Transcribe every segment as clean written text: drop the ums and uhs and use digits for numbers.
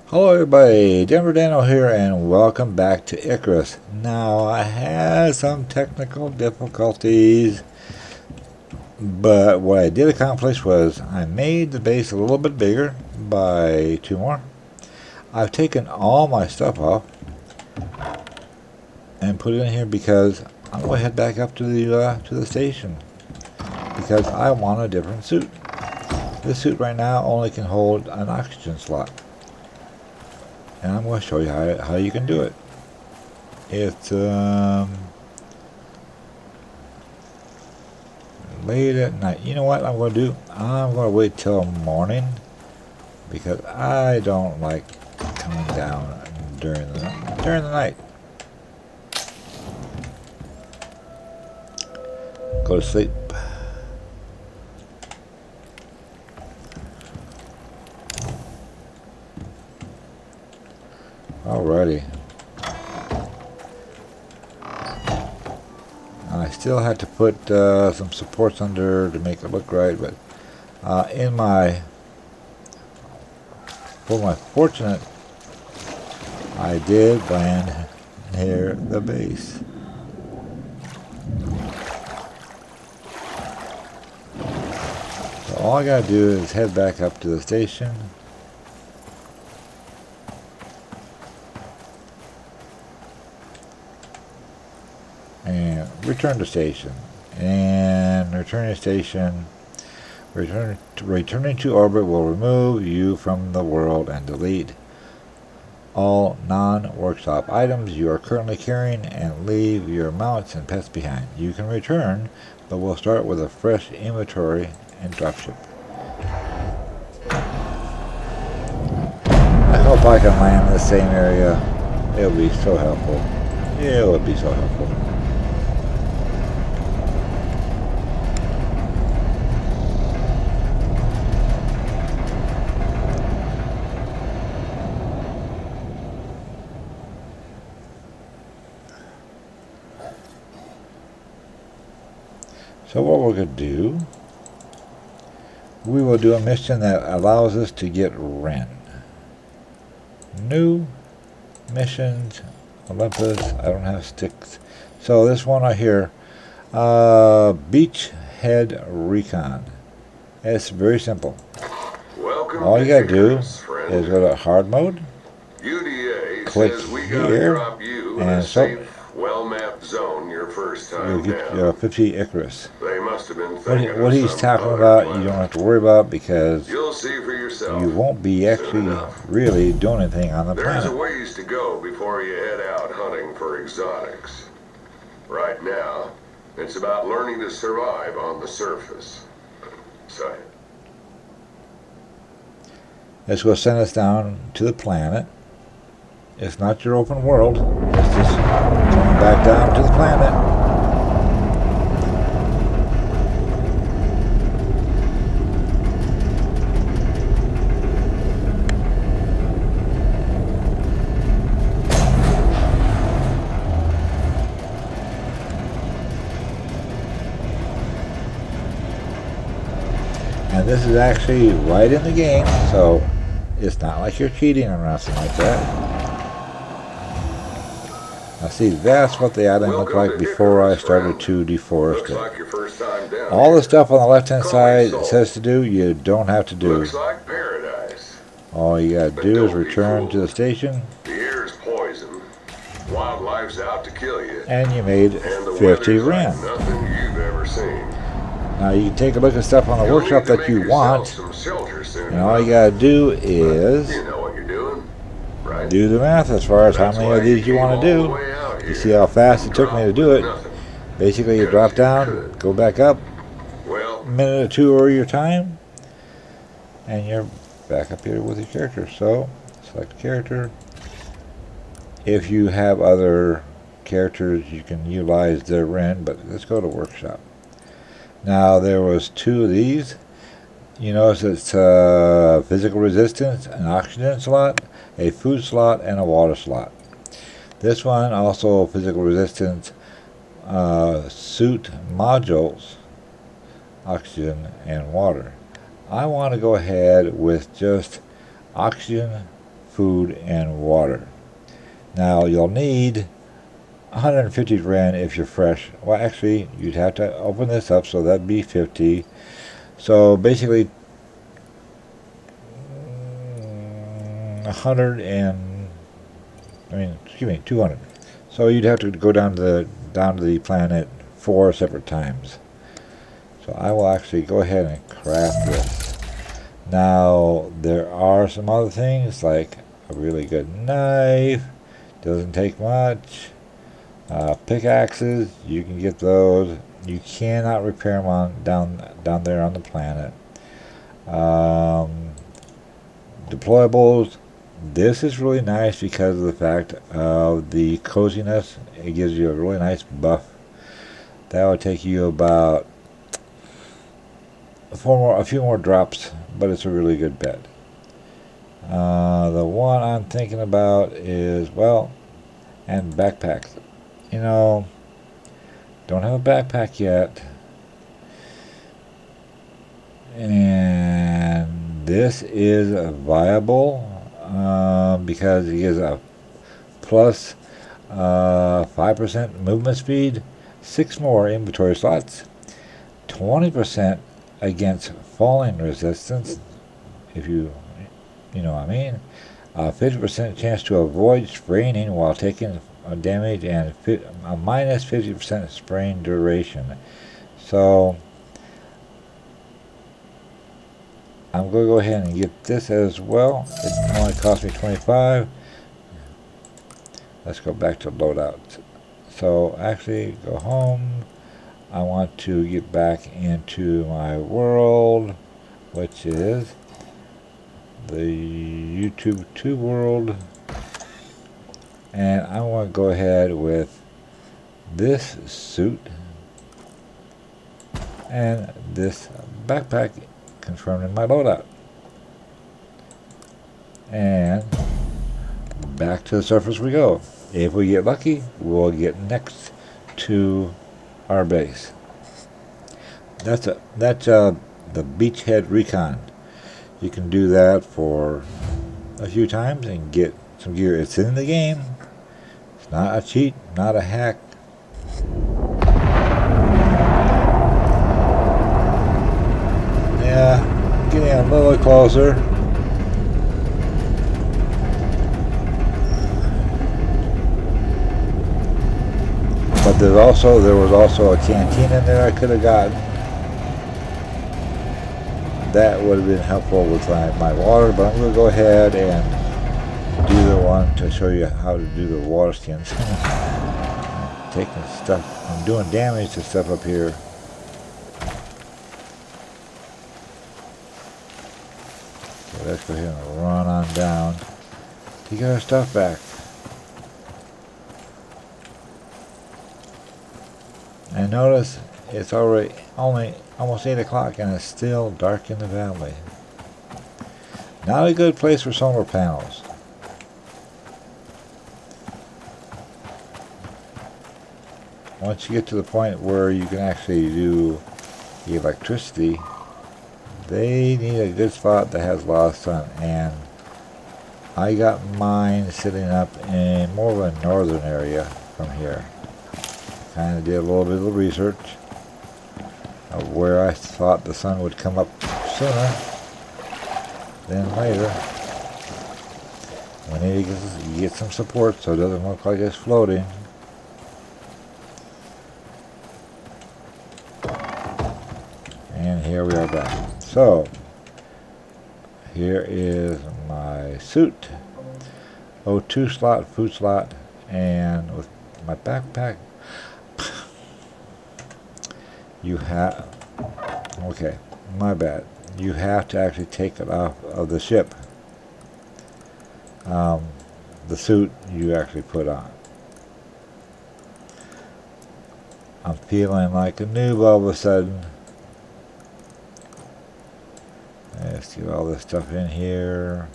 Hello everybody, Denver Dano here and welcome back to Icarus. Now I had some technical difficulties, but what I did accomplish was I made the base a little bit bigger by 2 more. I've taken all my stuff off and put it in here because I'm going to head back up to the station because I want a different suit. This suit right now only can hold an oxygen slot. And I'm going to show you how you can do it. It's late at night. You know what I'm going to do? I'm going to wait till morning because I don't like coming down during the night. Go to sleep. Alrighty. I still had to put some supports under to make it look right, but for my fortunate, I did land near the base. So all I gotta do is head back up to the station. And return to station, and returning to orbit will remove you from the world and delete all non-workshop items you are currently carrying and leave your mounts and pets behind. You can return, but we'll start with a fresh inventory and dropship. I hope I can land in the same area. It would be so helpful. It would be so helpful. So what we're going to do, we will do a mission that allows us to get Ren. New missions, Olympus, I don't have sticks. So this one right here, Beachhead Recon. It's very simple. Welcome. All you gotta do friend. is go to hard mode, UDA click says we here, drop you in and a so safe, well-mapped zone your first you'll time get down. your 50 Icarus. They must have been thinking What of he's some talking other about, planet. you don't have to worry about because You'll see for yourself. you won't be soon actually enough. really doing anything on the There's a planet. ways to go before you head out hunting for exotics. Right now, it's about learning to survive on the surface. So, This will send us down to the planet. It's not your open world. It's just coming back down to the planet. And this is actually right in the game, so it's not like you're cheating or nothing like that. Now see, that's what the island looked like before I started to deforest it. like your first time down All here. the stuff on the left-hand Call side me Soul. says to do, you don't have to do. Looks like paradise. All you gotta But do is don't be return to fooled. the station, The air's poison. Wildlife's out to kill you. and you made And the 50 weather's like Ren. nothing you've ever seen. Now you can take a look at stuff on the You'll workshop need to that make you yourself want, some shelter soon and all you enough. gotta do But is you know what you're doing, right? do the math as far as how That's many why of these you came want all to the do. way out You here. see how fast it took me to do it. Nothing. Basically, you Because drop you down, could. go back up, Well, a minute or two over your time, and you're back up here with your character. So, select character. If you have other characters, you can utilize their Ren, but let's go to workshop. Now, there was 2 of these. You notice it's physical resistance, an oxygen slot, a food slot, and a water slot. This one also physical resistance, suit modules, oxygen and water. I want to go ahead with just oxygen, food, and water. Now you'll need 150 Ren if you're fresh. Well, actually, you'd have to open this up, so that'd be 50. So basically, 200. So you'd have to go down to the planet 4 separate times. So I will actually go ahead and craft this. Now there are some other things like a really good knife. Doesn't take much. Pickaxes, you can get those. You cannot repair them down there on the planet. Deployables. This is really nice because of the fact of the coziness. It gives you a really nice buff. That would take you about a few more drops, but it's a really good bet. The one I'm thinking about is, and backpacks. Don't have a backpack yet. And this is viable because it gives a plus 5% movement speed, 6 more inventory slots, 20% against falling resistance, if you know what I mean, 50% chance to avoid spraining while taking damage, and a minus 50% sprain duration. So I'm going to go ahead and get this as well. It only cost me 25. Let's go back to loadout. So actually go home. I want to get back into my world, which is the YouTube 2 world. And I want to go ahead with this suit and this backpack confirmed in my loadout. And back to the surface we go. If we get lucky, we'll get next to our base. That's the beachhead recon. You can do that for a few times and get some gear. It's in the game. It's not a cheat, not a hack. Yeah, getting a little closer. But there was also a canteen in there I could have gotten. That would have been helpful with my water, but I'm going to go ahead and do the one to show you how to do the water skins. Taking stuff, I'm doing damage to stuff up here. So let's go ahead and run on down to get our stuff back. And notice it's already only almost 8 o'clock and it's still dark in the valley. Not a good place for solar panels. Once you get to the point where you can actually do the electricity, they need a good spot that has a lot of sun. And I got mine sitting up in more of a northern area from here. Kind of did a little bit of research of where I thought the sun would come up sooner than later. We need to get some support so it doesn't look like it's floating. And here we are back. So here is my suit, O2 slot, food slot, and with my backpack. You have, okay, my bad. You have to actually take it off of the ship. The suit you actually put on. I'm feeling like a noob all of a sudden. Let's get all this stuff in here.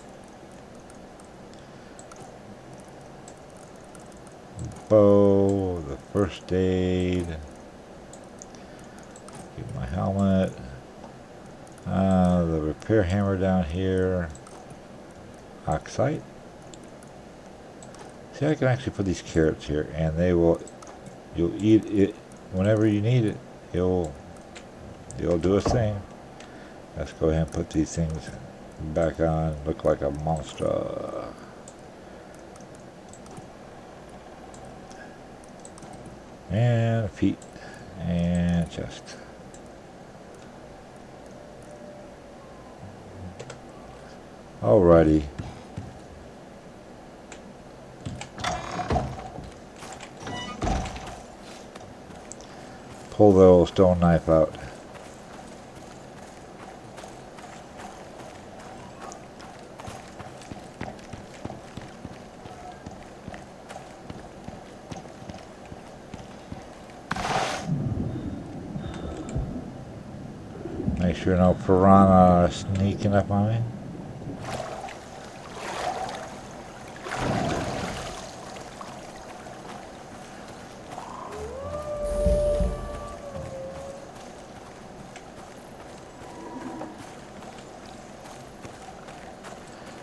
Bow, the first aid. Get my helmet. The repair hammer down here. Oxide. See, I can actually put these carrots here, and they will. You'll eat it whenever you need it. It'll do its thing. Let's go ahead and put these things back on. Look like a monster. And feet and chest. Alrighty. Pull the old stone knife out. Make sure no piranha are sneaking up on me.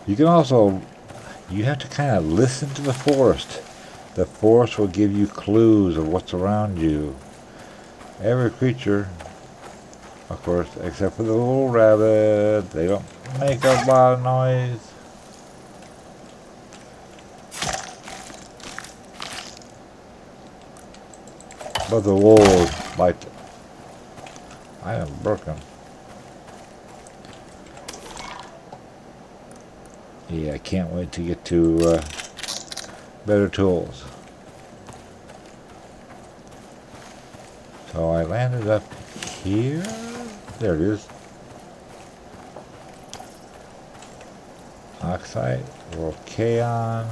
You can also, you have to kind of listen to the forest. The forest will give you clues of what's around you. Every creature, of course, except for the little rabbit, they don't make a lot of noise. But the wolves like to. I am broken. Yeah, I can't wait to get to better tools. So I landed up here. There it is. Oxide, Volcaon.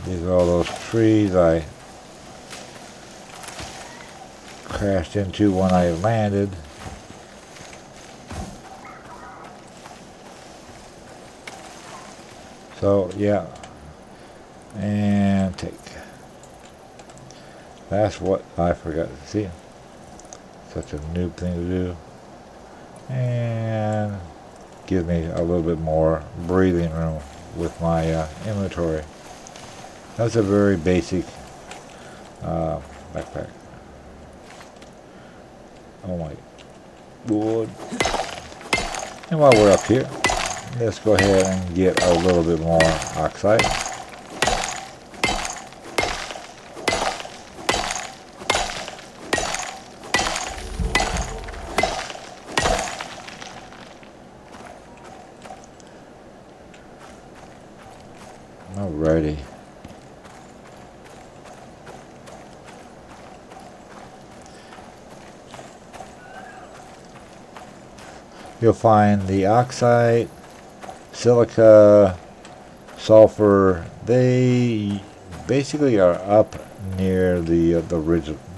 These are all those trees I crashed into when I landed. So yeah, and take. That's what I forgot to see. Such a noob thing to do. And give me a little bit more breathing room with my inventory. That's a very basic backpack. Oh my wood. And while we're up here, let's go ahead and get a little bit more oxide. Alrighty. You'll find the oxide, silica, sulfur. They basically are up near the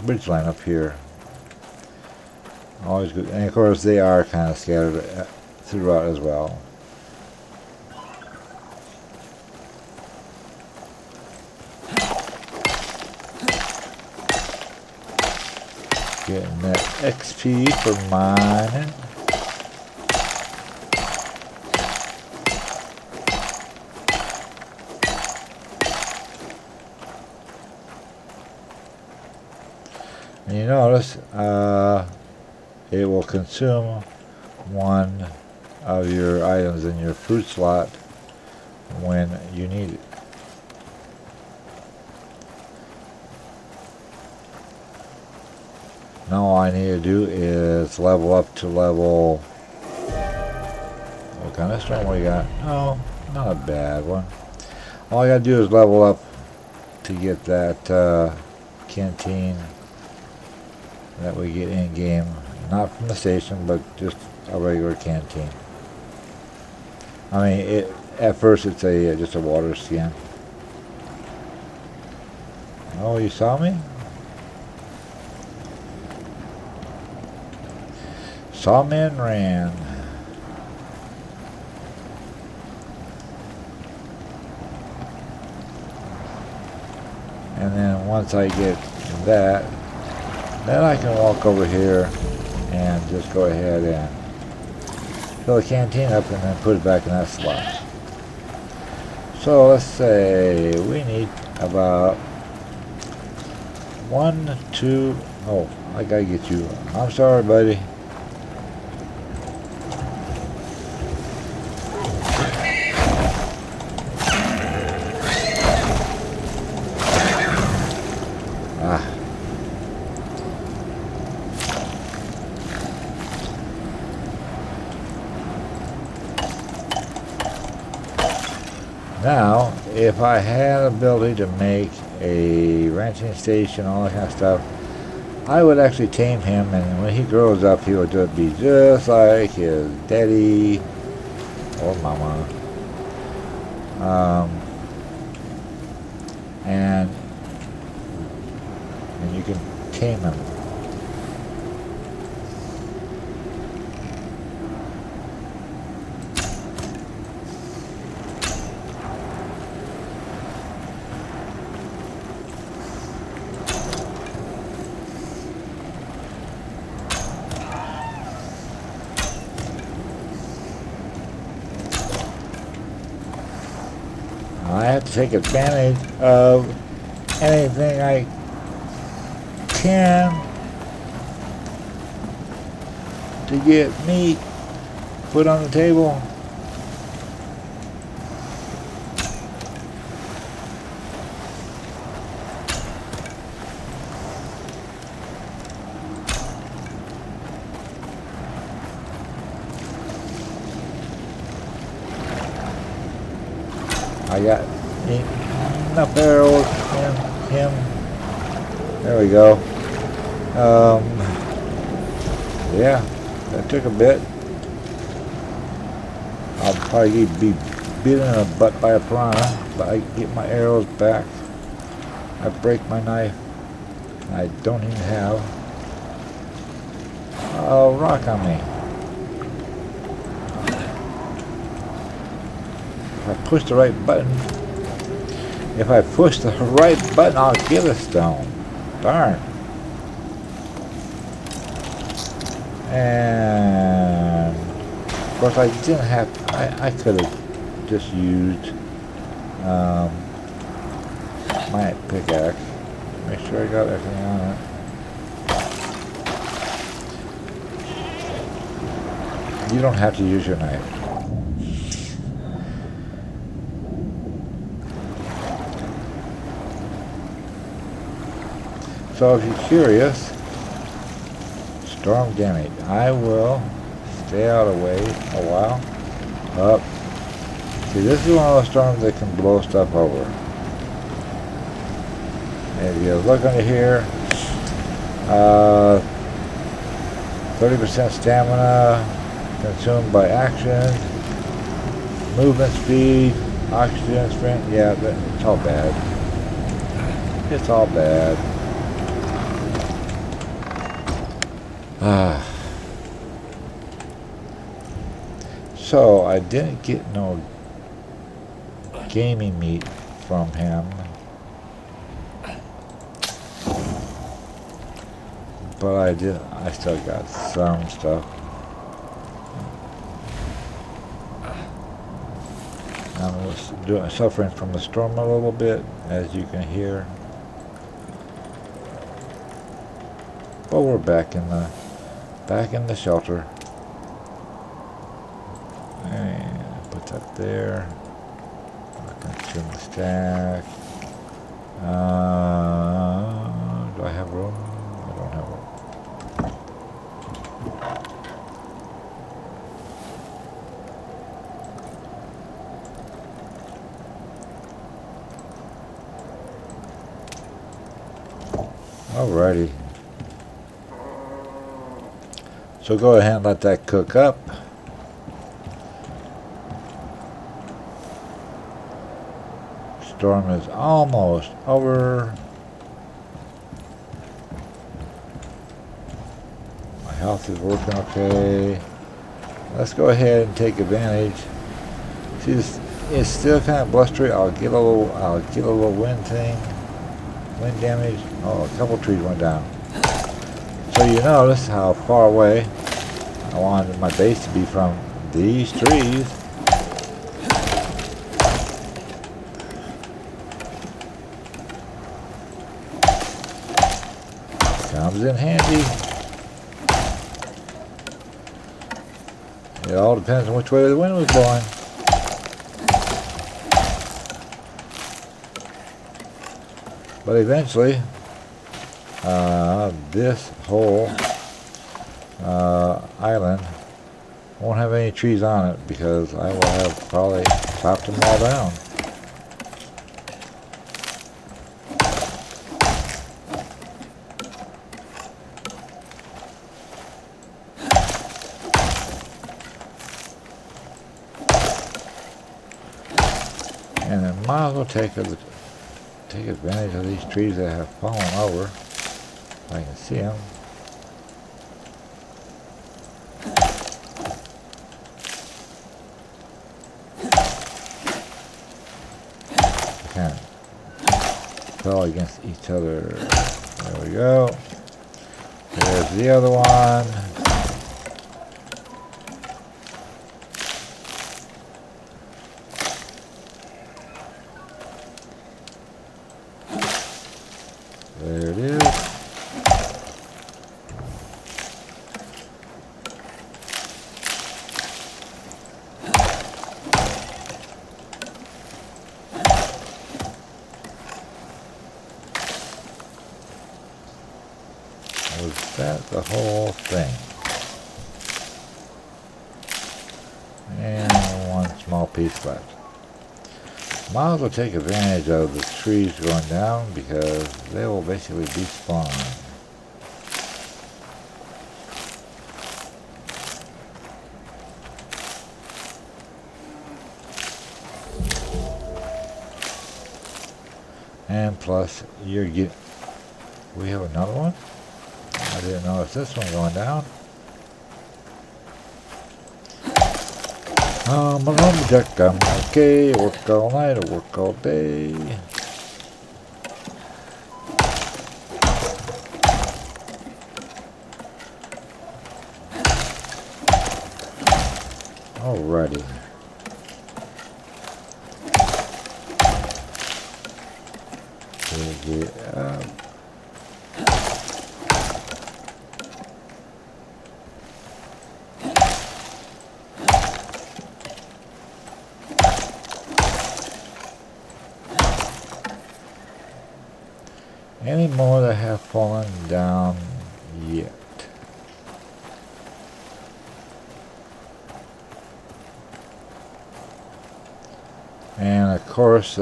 ridge line up here. Always good, and of course they are kind of scattered throughout as well. Getting that XP for mining. And you notice it will consume one of your items in your food slot when you need it. Now all I need to do is level up to level... What kind of strength we got? Oh, not a bad one. All I gotta do is level up to get that canteen that we get in game. Not from the station, but just a regular canteen. I mean, at first it's just a water skin. Oh, you saw me? Saw me and ran. And then once I get that, then I can walk over here and just go ahead and fill the canteen up and then put it back in that slot. So let's say we need about 1, 2. Oh, I gotta get you. I'm sorry, buddy. Now, if I had ability to make a ranching station, all that kind of stuff, I would actually tame him, and when he grows up, he would just be just like his daddy or mama. And you can tame him. I have to take advantage of anything I can to get meat put on the table. I got enough arrows in him. There we go. Yeah, that took a bit. I'll probably be beaten in the butt by a piranha, but I get my arrows back. I break my knife. I don't even have a rock on me. If I push the right button, I'll get a stone. Darn. And of course I didn't have, I could have just used my pickaxe. Make sure I got everything on it. You don't have to use your knife. So if you're curious, storm damage. I will stay out of the way a while. Up. See, this is one of those storms that can blow stuff over. And if you look under here, 30% stamina consumed by action, movement speed, oxygen sprint. Yeah, it's all bad. It's all bad. So I didn't get no gaming meat from him, but I still got some stuff. I'm suffering from the storm a little bit, as you can hear, but we're back in the shelter. And put that there. Consume the stack. Do I have room? I don't have room. Alrighty. So go ahead and let that cook up. Storm is almost over. My health is working okay. Let's go ahead and take advantage. See, this is still kind of blustery. I'll get a little wind thing, wind damage. Oh, a couple trees went down. So you notice how far away I wanted my base to be from these trees. Comes in handy. It all depends on which way the wind was blowing. But eventually, this whole island won't have any trees on it because I will have probably chopped them all down. And I might as well take advantage of these trees that have fallen over. If I can see them. Kind of fell against each other. There we go. There's the other one. There it is. Was that the whole thing? And one small piece left. Might as well take advantage of the trees going down because they will basically despawn. And plus, you're getting. We have another one? I didn't notice this one going down. I'm a lumberjack, I'm okay. I work all night, I work all day. Alrighty. Dig it up. Any more that have fallen down yet? And of course,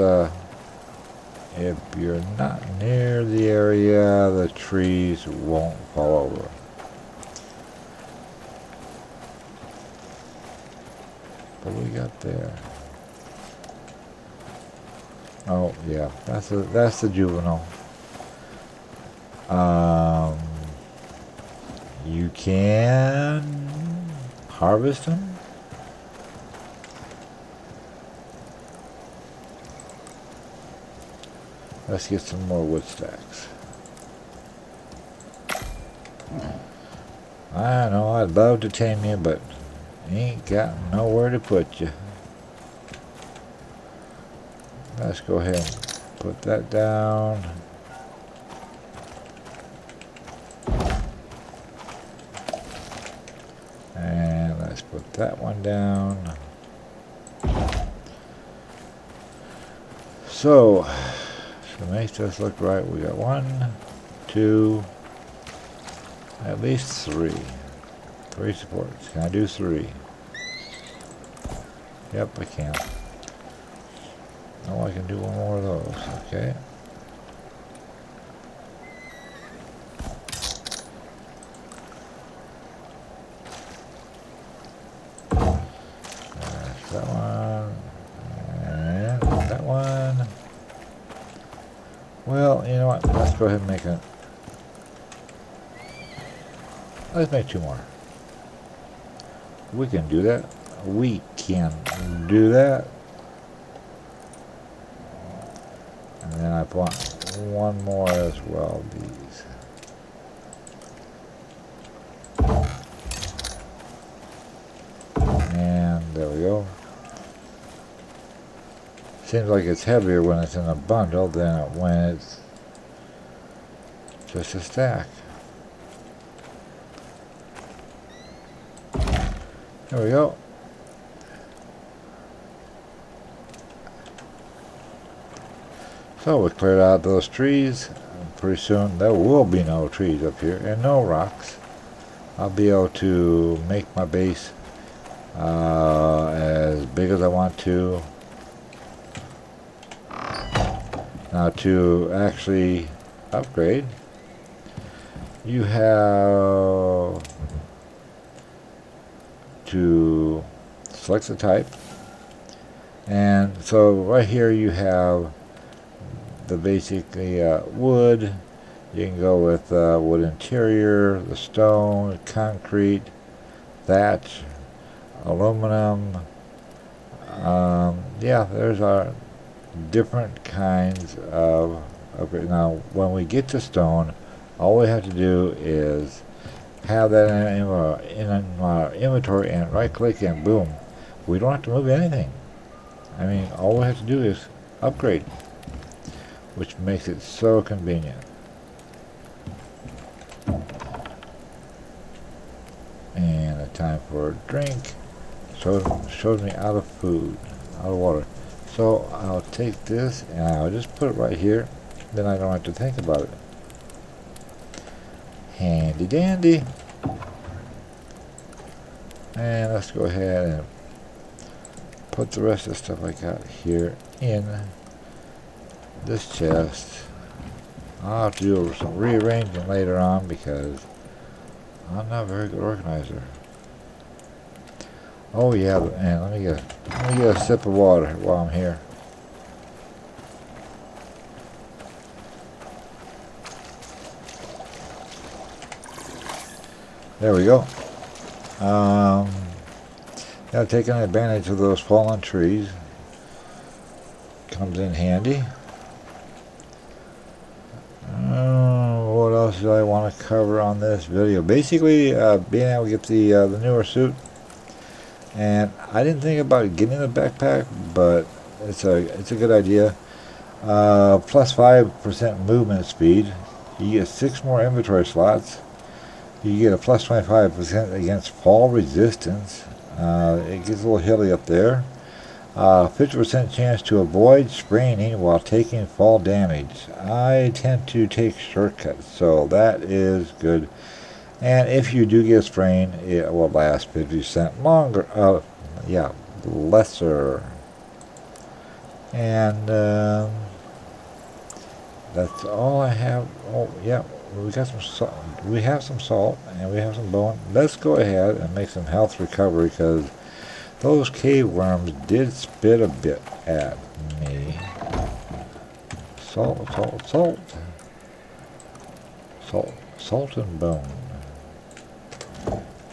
if you're not near the area, the trees won't fall over. What do we got there? Oh yeah, that's the juvenile. You can harvest them. Let's get some more wood stacks. I know I'd love to tame you, but ain't got nowhere to put you. Let's go ahead and put that down. And let's put that one down. So, to make this look right, we got 1, 2, at least 3. 3 supports. Can I do 3? Yep, I can. Oh, I can do one more of those. Okay. That one, and that one. Well, you know what? Let's go ahead and make let's make 2 more. We can do that. We can do that. And then I want 1 more as well. These. And Seems like it's heavier when it's in a bundle than when it's just a stack. There we go. So we cleared out those trees. Pretty soon there will be no trees up here and no rocks. I'll be able to make my base as big as I want to. Now to actually upgrade, you have to select the type, and so right here you have the basically wood. You can go with wood interior, the stone, concrete, thatch, aluminum. Yeah, there's our different kinds of upgrade. Now when we get to stone, all we have to do is have that in our inventory and right click and boom, we don't have to move anything. I mean, all we have to do is upgrade, which makes it so convenient. And the time for a drink showed me out of food, out of water. So I'll take this and I'll just put it right here. Then I don't have to think about it. Handy dandy. And let's go ahead and put the rest of the stuff I got here in this chest. I'll have to do some rearranging later on because I'm not a very good organizer. Oh yeah, and let me get a sip of water while I'm here. There we go. Now taking advantage of those fallen trees comes in handy. What else do I want to cover on this video? Basically, being able to get the newer suit. And I didn't think about getting the backpack, but it's a good idea. Plus 5% movement speed. You get 6 more inventory slots. You get a plus 25% against fall resistance. It gets a little hilly up there. 50% chance to avoid spraining while taking fall damage. I tend to take shortcuts, so that is good. And if you do get a sprain, it will last 50% longer. Yeah, lesser. And that's all I have. Oh, yeah, we got some salt. We have some salt and we have some bone. Let's go ahead and make some health recovery because those cave worms did spit a bit at me. Salt, salt, salt. Salt, salt and bone.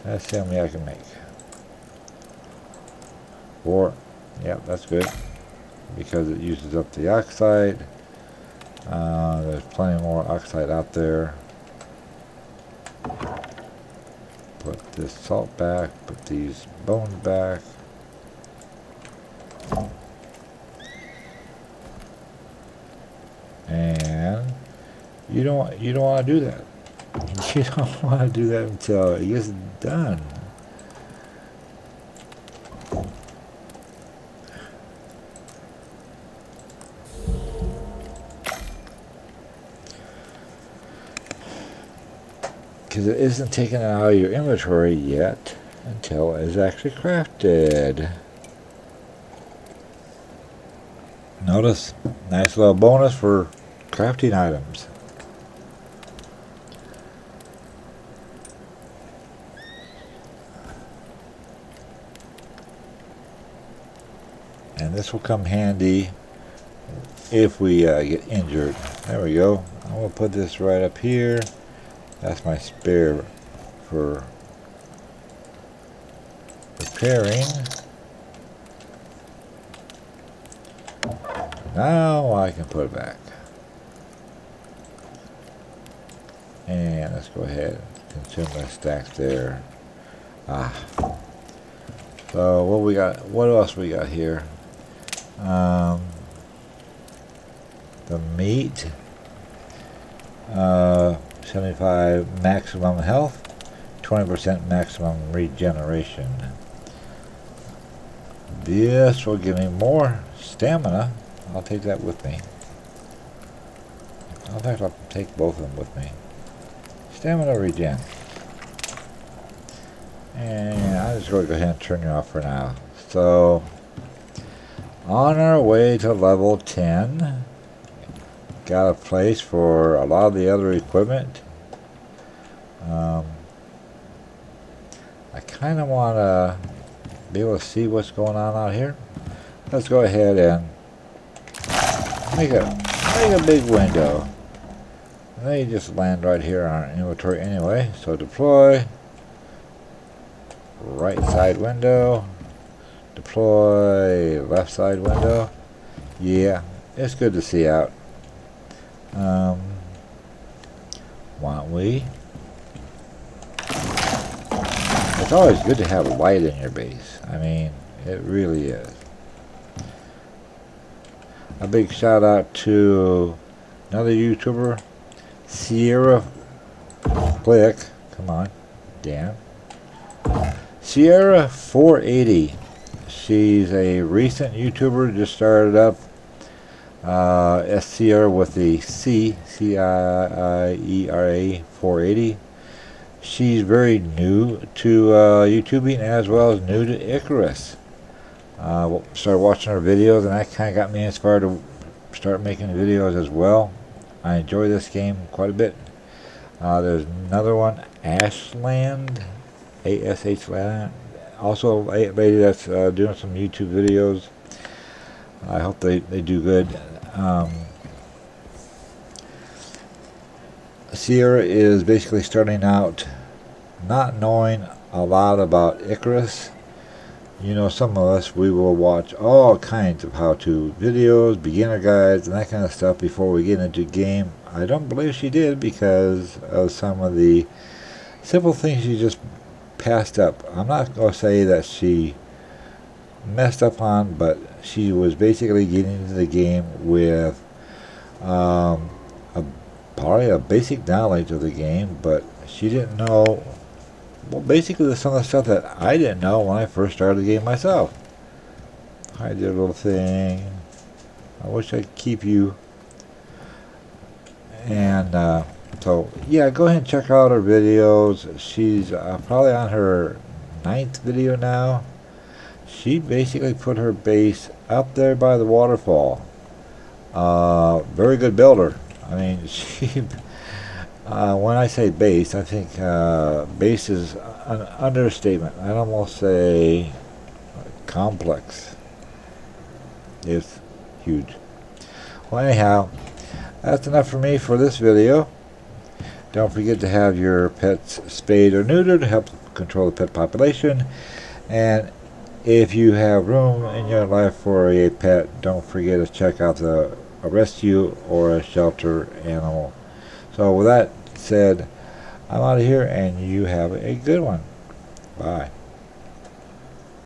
That's the only I can make. 4. Yeah, that's good. Because it uses up the oxide. There's plenty more oxide out there. Put this salt back. Put these bones back. And you don't want to do that. You don't want to do that until it gets done. Because it isn't taken out of your inventory yet until it is actually crafted. Notice, nice little bonus for crafting items. And this will come handy if we get injured. There we go. I'm going to put this right up here. That's my spare for repairing. Now I can put it back. And let's go ahead and consume my stacks there. So what we got? What else we got here? the meat. 75 maximum health, 20% maximum regeneration. This will give me more stamina. I'll take that with me. In fact, I'll take both of them with me. Stamina regen. And I'm just going to go ahead and turn you off for now. So, on our way to level 10. Got a place for a lot of the other equipment. I kind of want to be able to see what's going on out here. Let's go ahead and make a big window. And then you just land right here on our inventory anyway. So deploy, right side window, deploy left side window. Yeah, it's good to see out. Why don't we? It's always good to have light in your base. I mean, it really is. A big shout out to another YouTuber, Sierra Click. Come on, Dan. Sierra 480. She's a recent YouTuber, just started up. Sierra with the Ciera 480. She's very new to YouTubing as well as new to Icarus. Started watching her videos and that kind of got me inspired to start making videos as well. I enjoy this game quite a bit. There's another one, Ashland, ASH Land. Also a lady that's doing some YouTube videos. I hope they do good. Sierra is basically starting out not knowing a lot about Icarus. You know, some of us, we will watch all kinds of how-to videos, beginner guides, and that kind of stuff before we get into the game. I don't believe she did because of some of the simple things she just passed up. I'm not going to say that she messed up on, but she was basically getting into the game with probably a basic knowledge of the game, but she didn't know, well, basically some of the stuff that I didn't know when I first started the game myself. I did a little thing. I wish I could keep you. And so, yeah, go ahead and check out her videos. She's probably on her 9th video now. She basically put her base up there by the waterfall. Very good builder. I mean, she. When I say base, I think base is an understatement. I'd almost say complex. It's huge. Well, anyhow, that's enough for me for this video. Don't forget to have your pets spayed or neutered to help control the pet population. And if you have room in your life for a pet, don't forget to check out a rescue or a shelter animal. So with that said, I'm out of here and you have a good one. Bye.